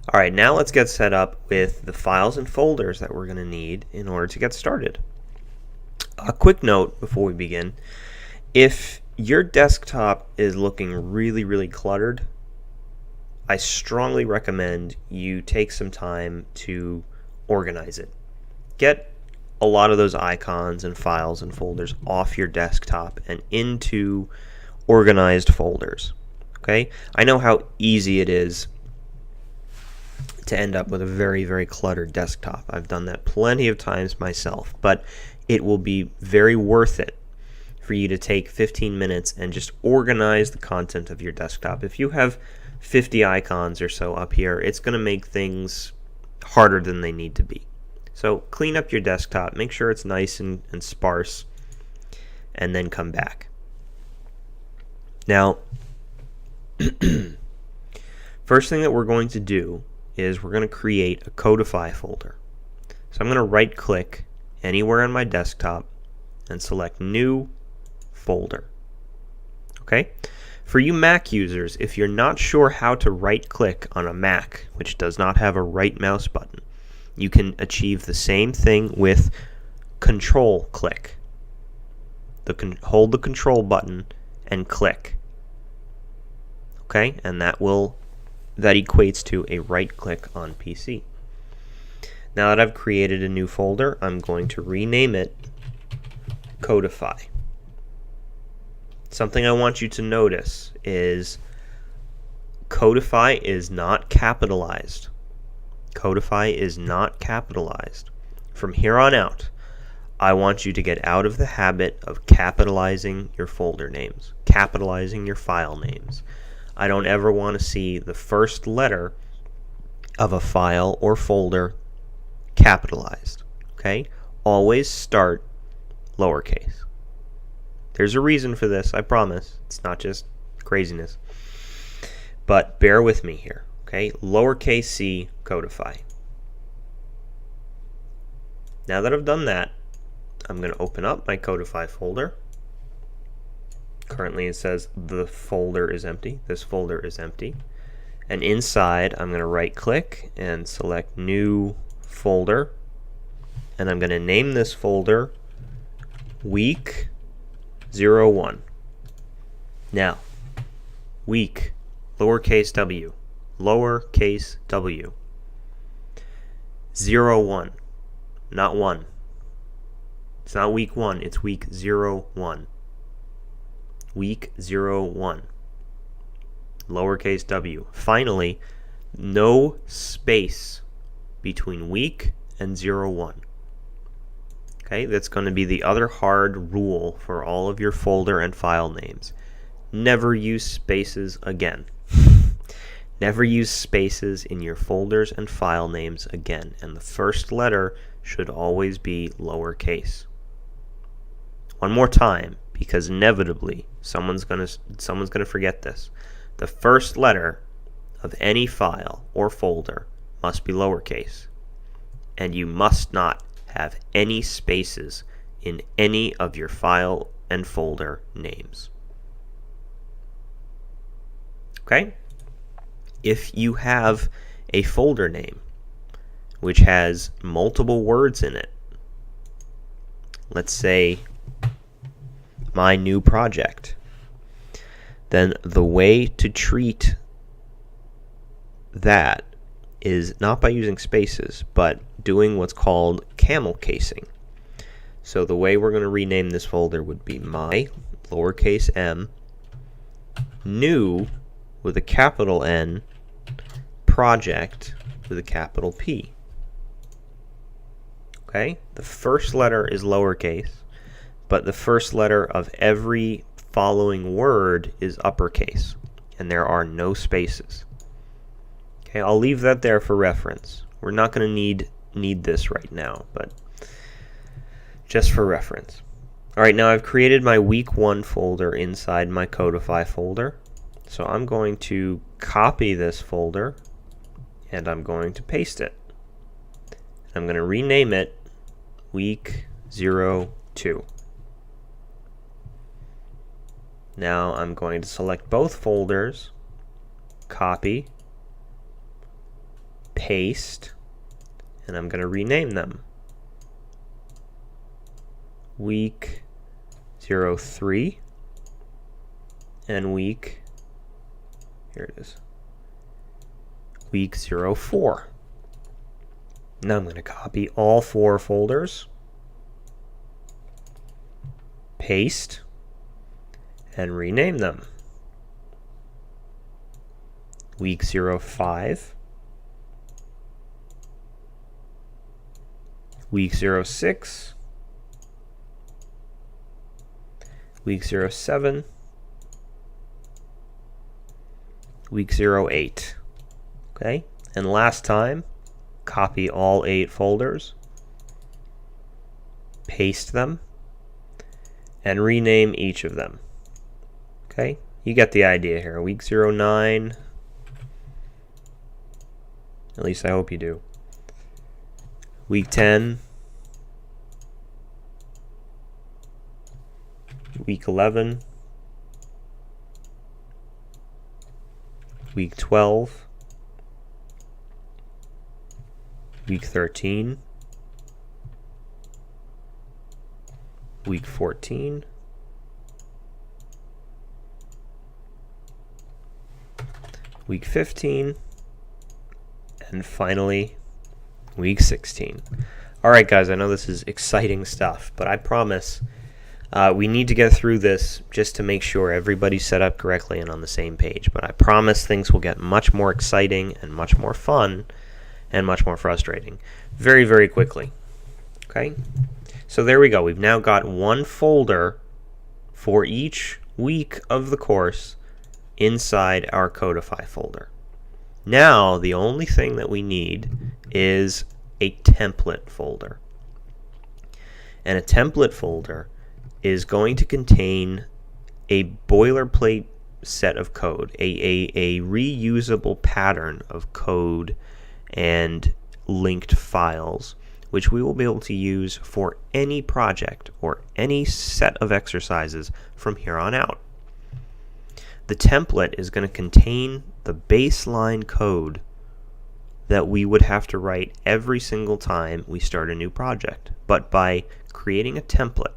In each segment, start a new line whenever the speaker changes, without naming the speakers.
Alright, now let's get set up with the files and folders that we're going to need in order to get started. A quick note before we begin. If your desktop is looking really cluttered, I strongly recommend you take some time to organize it. Get a lot of those icons and files and folders off your desktop and into organized folders. Okay? I know how easy it is to end up with a very cluttered desktop. I've done that plenty of times myself, but it will be very worth it for you to take 15 minutes and just organize the content of your desktop. If you have 50 icons or so up here, it's going to make things harder than they need to be. So clean up your desktop, make sure it's nice and sparse, and then come back. Now, first thing that we're going to do is we're going to create a Codify folder. So I'm going to right click anywhere on my desktop and select New Folder. Okay? For you Mac users, if you're not sure how to right click on a Mac, which does not have a right mouse button, you can achieve the same thing with Control click. Hold the Control button and click. Okay? And that equates to a right click on PC. Now that I've created a new folder, I'm going to rename it Codify. Something I want you to notice is Codify is not capitalized. Codify is not capitalized. From here on out, I want you to get out of the habit of capitalizing your folder names, capitalizing your file names. I don't ever want to see the first letter of a file or folder capitalized. Okay? Always start lowercase. There's a reason for this, I promise. It's not just craziness. But bear with me here. Okay? Lowercase c, Codify. Now that I've done that, I'm going to open up my Codify folder. Currently it says the folder is empty. This folder is empty. And inside I'm going to right click and select New Folder. And I'm going to name this folder Week 01. Now, week, lowercase w, lowercase w. 01, not 1. It's not week 1, it's week 01. Week 01. Lowercase w. Finally, no space between week and 01. Okay, that's going to be the other hard rule for all of your folder and file names. Never use spaces again. Never use spaces in your folders and file names again. And the first letter should always be lowercase. One more time, because inevitably someone's gonna forget this. The first letter of any file or folder must be lowercase, and you must not have any spaces in any of your file and folder names. Okay? If you have a folder name which has multiple words in it, let's say my new project, then the way to treat that is not by using spaces, but doing what's called camel casing. So the way we're going to rename this folder would be my, lowercase m, new, with a capital N, project, with a capital P. Okay? The first letter is lowercase, but the first letter of every following word is uppercase, and there are no spaces. Okay, I'll leave that there for reference. We're not going to need this right now, but just for reference. Alright, now I've created my week 1 folder inside my Codify folder. So I'm going to copy this folder and I'm going to paste it. I'm going to rename it Week 02. Now I'm going to select both folders, copy, paste, and I'm going to rename them. Week 03 and week, here it is, week 04. Now I'm going to copy all 4 folders, paste, and rename them. Week 05, week 06, week 07, week 08. Okay, and last time, copy all 8 folders, paste them, and rename each of them. Okay, you get the idea here. Week 09, at least I hope you do. Week 10, week 11, week 12, week 13, week 14, week 15, and finally week 16. Alright guys, I know this is exciting stuff, but I promise we need to get through this just to make sure everybody's set up correctly and on the same page. But I promise things will get much more exciting and much more fun and much more frustrating very, very quickly. Okay? So there we go. We've now got one folder for each week of the course inside our Codify folder. Now, the only thing that we need is a template folder. And a template folder is going to contain a boilerplate set of code, a reusable pattern of code and linked files, which we will be able to use for any project or any set of exercises from here on out. The template is going to contain the baseline code that we would have to write every single time we start a new project. But by creating a template,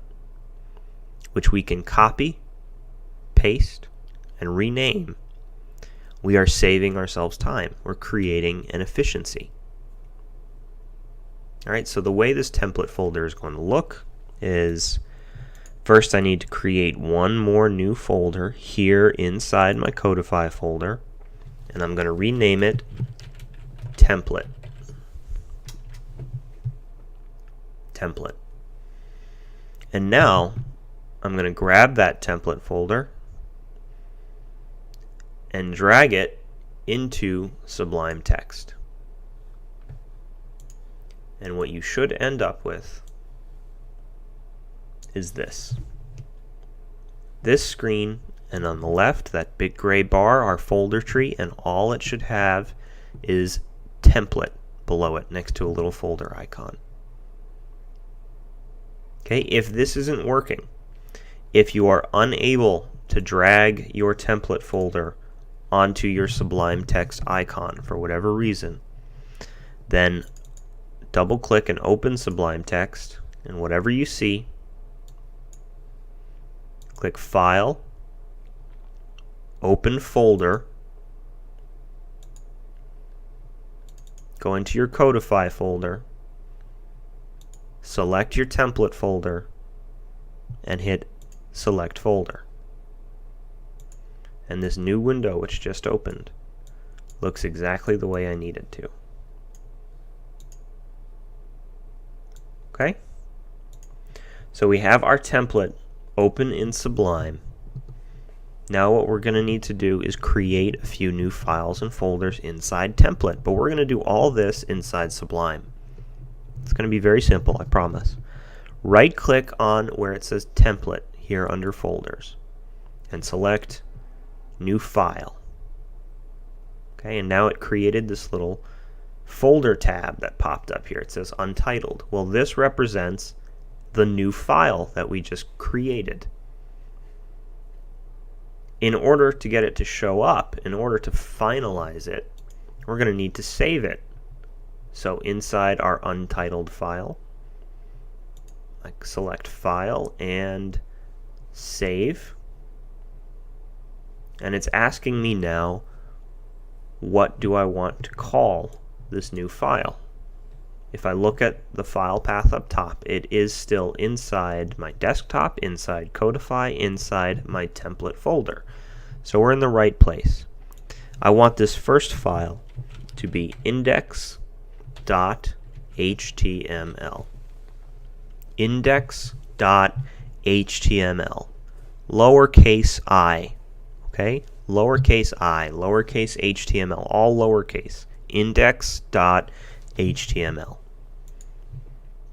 which we can copy, paste, and rename, we are saving ourselves time. We're creating an efficiency. Alright, so the way this template folder is going to look is, first I need to create one more new folder here inside my Codify folder, and I'm going to rename it template. Template. And now I'm going to grab that template folder and drag it into Sublime Text. And what you should end up with is this. This screen, and on the left, that big gray bar, our folder tree, and all it should have is template below it next to a little folder icon. Okay, if this isn't working, if you are unable to drag your template folder onto your Sublime Text icon for whatever reason, then double click and open Sublime Text, and whatever you see, click File, Open Folder, go into your Codify folder, select your template folder, and hit Select Folder. And this new window which just opened looks exactly the way I need it to. Okay? So we have our template open in Sublime. Now what we're going to need to do is create a few new files and folders inside template, but we're going to do all this inside Sublime. It's going to be very simple, I promise. Right click on where it says template here under folders and select new file. Okay, and now it created this little folder tab that popped up here. It says untitled. Well, this represents the new file that we just created. In order to get it to show up, in order to finalize it, we're going to need to save it. So inside our untitled file, I select File and Save. And it's asking me now, what do I want to call this new file? If I look at the file path up top, it is still inside my desktop, inside Codify, inside my template folder. So we're in the right place. I want this first file to be index.html. Index.html. Lowercase I. Okay? Lowercase I, lowercase html, all lowercase. Index.html.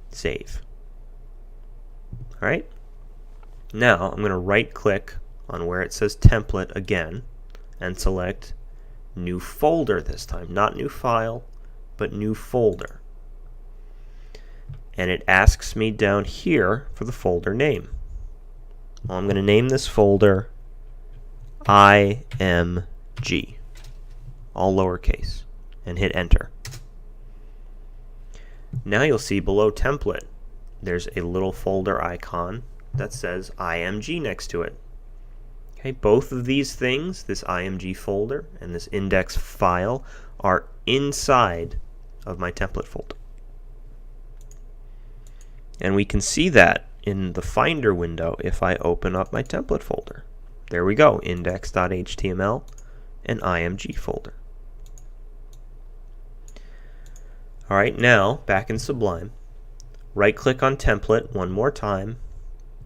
Save. Alright? Now I'm going to right click on where it says template again and select new folder this time. Not new file, but new folder. And it asks me down here for the folder name. Well, I'm going to name this folder IMG, all lowercase, and hit enter. Now you'll see below template there's a little folder icon that says IMG next to it. Okay, both of these things, this IMG folder and this index file, are inside of my template folder. And we can see that in the Finder window if I open up my template folder. There we go, index.html and IMG folder. Alright, now back in Sublime, right click on template one more time,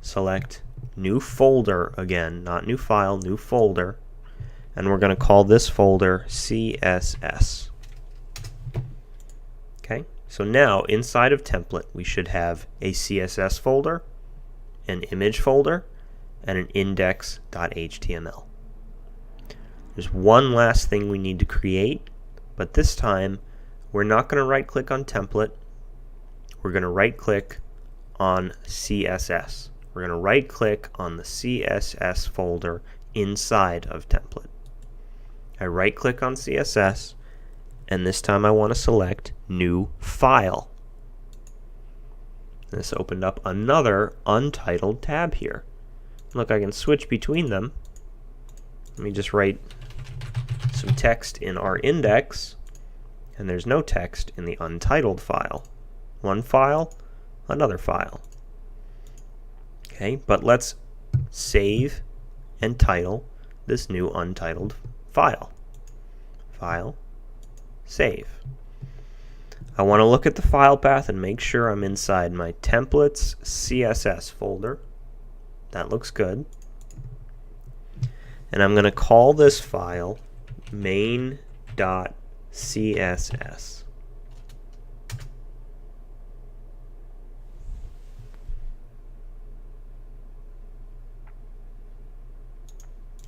select new folder again, not new file, new folder, and we're going to call this folder CSS. Okay, so now inside of template we should have a CSS folder, an image folder, and an index.html. There's one last thing we need to create, but this time we're not going to right click on template. We're going to right click on CSS. We're going to right click on the CSS folder inside of template. I right click on CSS, and this time I want to select new file. This opened up another untitled tab here. Look, I can switch between them. Let me just write some text in our index, and there's no text in the untitled file. One file, another file. Okay, but let's save and title this new untitled file. File, save. I want to look at the file path and make sure I'm inside my templates CSS folder. That looks good. And I'm going to call this file main.css.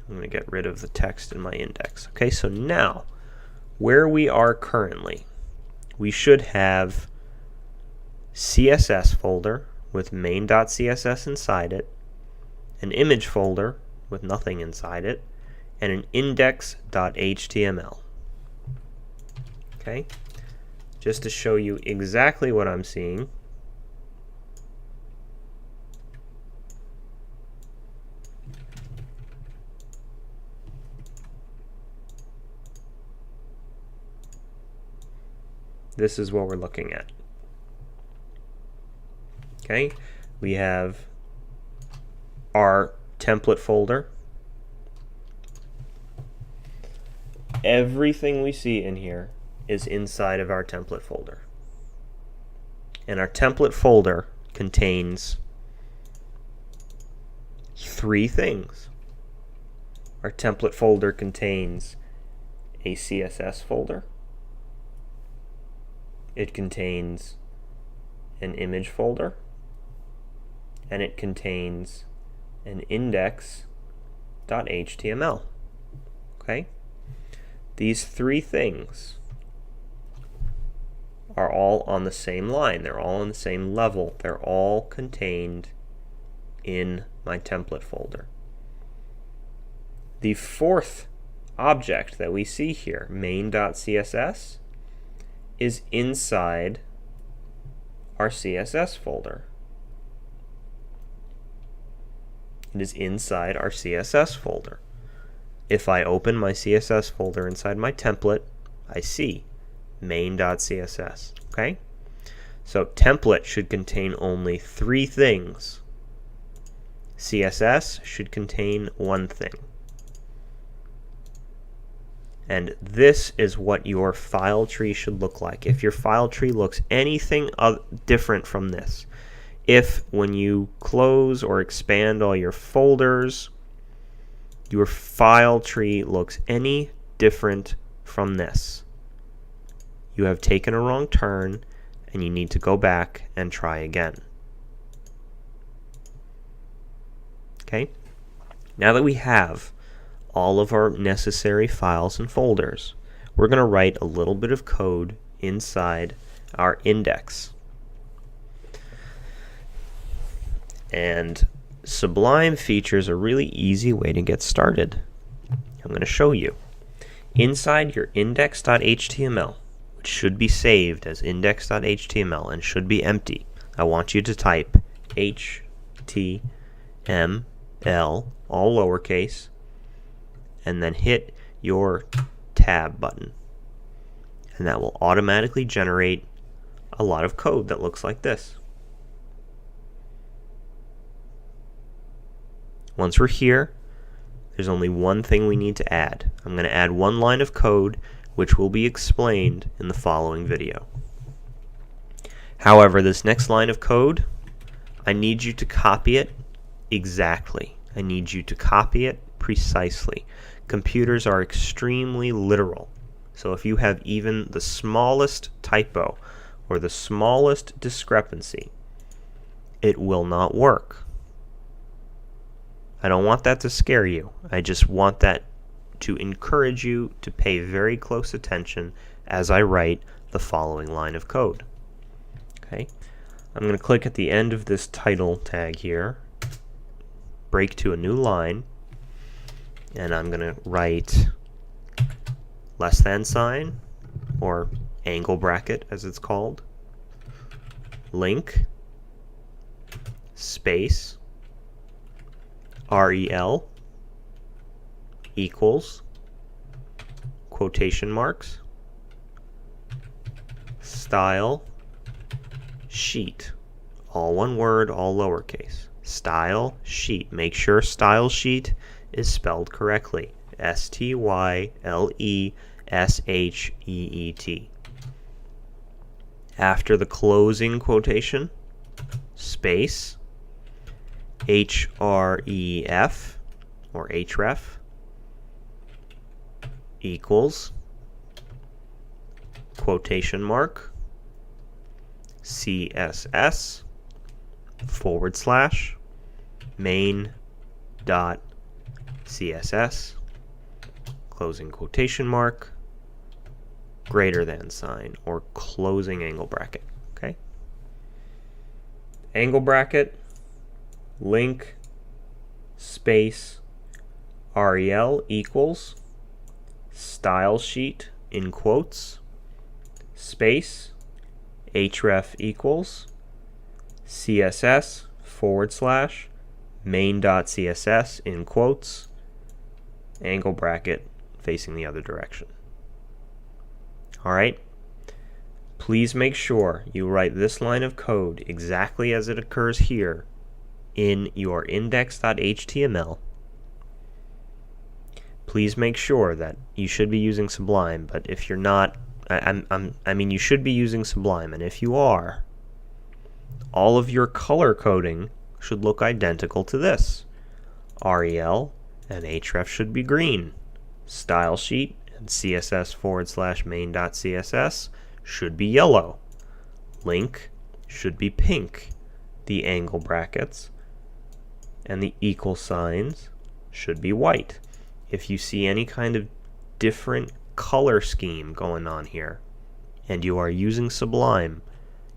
I'm going to get rid of the text in my index. Okay, so now where we are currently, we should have CSS folder with main.css inside it, an image folder with nothing inside it, and an index.html. Okay, just to show you exactly what I'm seeing, this is what we're looking at. Okay, we have our template folder. Everything we see in here is inside of our template folder. And our template folder contains three things. Our template folder contains a CSS folder. It contains an image folder, and it contains an index.html. Okay? These three things are all on the same line. They're all on the same level. They're all contained in my template folder. The fourth object that we see here, main.css, is inside our CSS folder. It is inside our CSS folder. If I open my CSS folder inside my template, I see main.css. Okay? So template should contain only 3 things. CSS should contain 1 thing. And this is what your file tree should look like. If your file tree looks anything different from this, if when you close or expand all your folders, your file tree looks any different from this, you have taken a wrong turn and you need to go back and try again. Okay? Now that we have all of our necessary files and folders, we're going to write a little bit of code inside our index. And Sublime features a really easy way to get started. I'm going to show you. Inside your index.html, which should be saved as index.html and should be empty, I want you to type html, all lowercase, and then hit your tab button. And that will automatically generate a lot of code that looks like this. Once we're here, there's only one thing we need to add. I'm going to add 1 line of code, which will be explained in the following video. However, this next line of code, I need you to copy it exactly. I need you to copy it precisely. Computers are extremely literal. So if you have even the smallest typo or the smallest discrepancy, it will not work. I don't want that to scare you. I just want that to encourage you to pay very close attention as I write the following line of code. Okay, I'm going to click at the end of this title tag here, break to a new line, and I'm going to write less than sign, or angle bracket as it's called, link, space, rel, equals, quotation marks, style, sheet, all one word, all lowercase, style sheet. Make sure style sheet is spelled correctly, STYLESHEET. After the closing quotation, space, href or href equals quotation mark css / main dot css closing quotation mark greater than sign or closing angle bracket. Okay, angle bracket, link, space, rel equals, style sheet in quotes, space, href equals, css / main.css in quotes, angle bracket facing the other direction. Alright, please make sure you write this line of code exactly as it occurs here in your index.html. Please make sure that you should be using Sublime, but if you're not, I mean you should be using Sublime, and if you are, all of your color coding should look identical to this. REL and href should be green. Style sheet and css / main.css should be yellow. Link should be pink. The angle brackets and the equal signs should be white. If you see any kind of different color scheme going on here and you are using Sublime,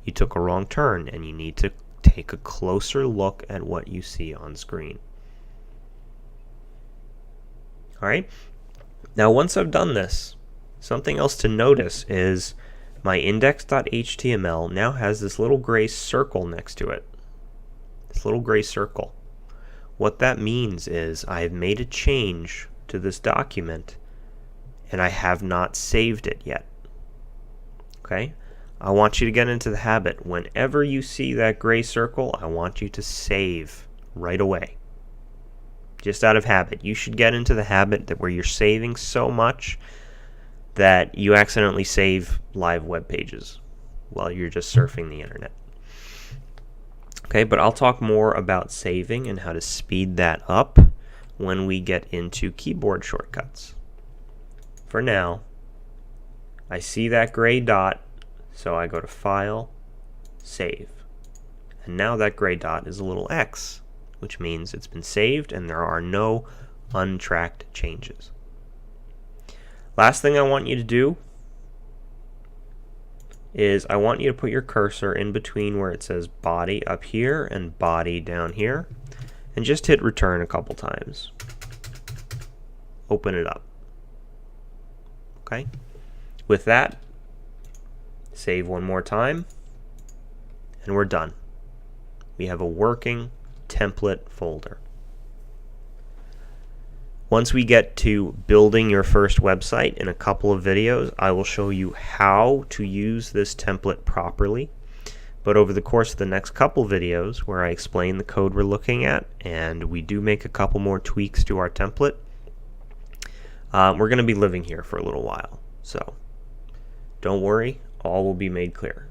you took a wrong turn and you need to take a closer look at what you see on screen. Alright, now once I've done this, something else to notice is my index.html now has this little gray circle next to it. This little gray circle. What that means is I have made a change to this document and I have not saved it yet. Okay? I want you to get into the habit. Whenever you see that gray circle, I want you to save right away. Just out of habit. You should get into the habit that where you're saving so much that you accidentally save live web pages while you're just surfing the internet. Okay, but I'll talk more about saving and how to speed that up when we get into keyboard shortcuts. For now, I see that gray dot, so I go to File, Save. And now that gray dot is a little X, which means it's been saved and there are no untracked changes. Last thing I want you to do is I want you to put your cursor in between where it says body up here and body down here, and just hit return a couple times. Open it up. Okay? With that, save one more time, and we're done. We have a working template folder. Once we get to building your first website in a couple of videos, I will show you how to use this template properly. But over the course of the next couple videos, where I explain the code we're looking at, and we do make a couple more tweaks to our template, we're going to be living here for a little while. So don't worry, all will be made clear.